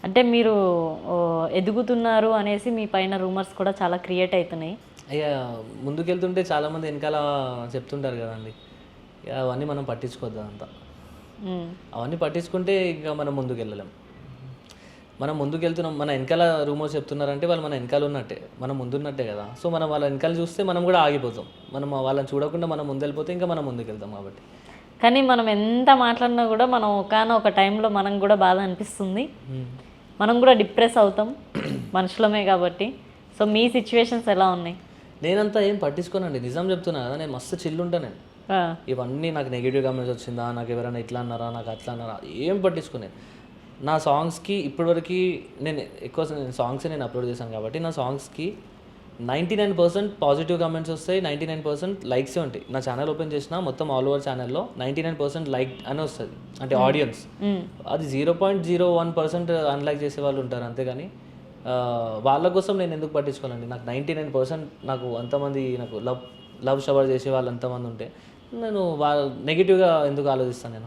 అంటే మీరు ఎదుగుతున్నారు అనేసి మీ పైన రూమర్స్ కూడా చాలా క్రియేట్ అవుతున్నాయి. అయ్యా ముందుకెళ్తుంటే చాలామంది వెనకాల చెప్తుంటారు కదండి. అవన్నీ మనం పట్టించుకోవద్దు అంతా. అవన్నీ పట్టించుకుంటే ఇంకా మనం ముందుకెళ్ళలేం. మనం ముందుకెళ్తున్నాం, మన వెనకాల రూమర్స్ చెప్తున్నారంటే వాళ్ళు మన వెనకాల ఉన్నట్టే, మనం ముందున్నట్టే కదా. సో మనం వాళ్ళ వెనకాల చూస్తే మనం కూడా ఆగిపోతాం. మనం వాళ్ళని చూడకుండా మనం ముందెళ్ళిపోతే ఇంకా మనం ముందుకెళ్తాం కాబట్టి. కానీ మనం ఎంత మాట్లాడినా కూడా మనం ఒక టైంలో మనం కూడా బాధ అనిపిస్తుంది, మనం కూడా డిప్రెస్ అవుతాం మనుషులమే కాబట్టి. సో మీ సిచ్యువేషన్స్ ఎలా ఉన్నాయి? నేనంతా ఏం పట్టించుకోనండి, నిజం చెప్తున్నా కదా. నేను మస్తు చిల్లు ఉంటాను నేను. ఇవన్నీ నాకు నెగిటివ్ కామెంట్స్ వచ్చిందా, నాకు ఎవరైనా ఇట్లా అన్నారా, నాకు అట్లా అన్నారా, ఏం పట్టించుకోలేదు. నా సాంగ్స్కి ఇప్పటివరకు నేను ఎక్కువ సాంగ్సే నేను అప్లోడ్ చేశాను కాబట్టి నా సాంగ్స్కి 99% పాజిటివ్ కామెంట్స్ వస్తాయి, 99% లైక్సే ఉంటాయి. నా ఛానల్ ఓపెన్ చేసినా మొత్తం ఆల్ ఓవర్ ఛానల్లో 99% లైక్ అని వస్తుంది, అంటే ఆడియన్స్. అది 0.01% అన్లైక్ చేసే వాళ్ళు ఉంటారు అంతేగాని వాళ్ళ కోసం నేను ఎందుకు పట్టించుకోనండి. నాకు 99% నాకు అంతమంది నాకు లవ్ షవర్ చేసే వాళ్ళు అంతమంది ఉంటే నేను నెగిటివ్గా ఎందుకు ఆలోచిస్తాను నేను.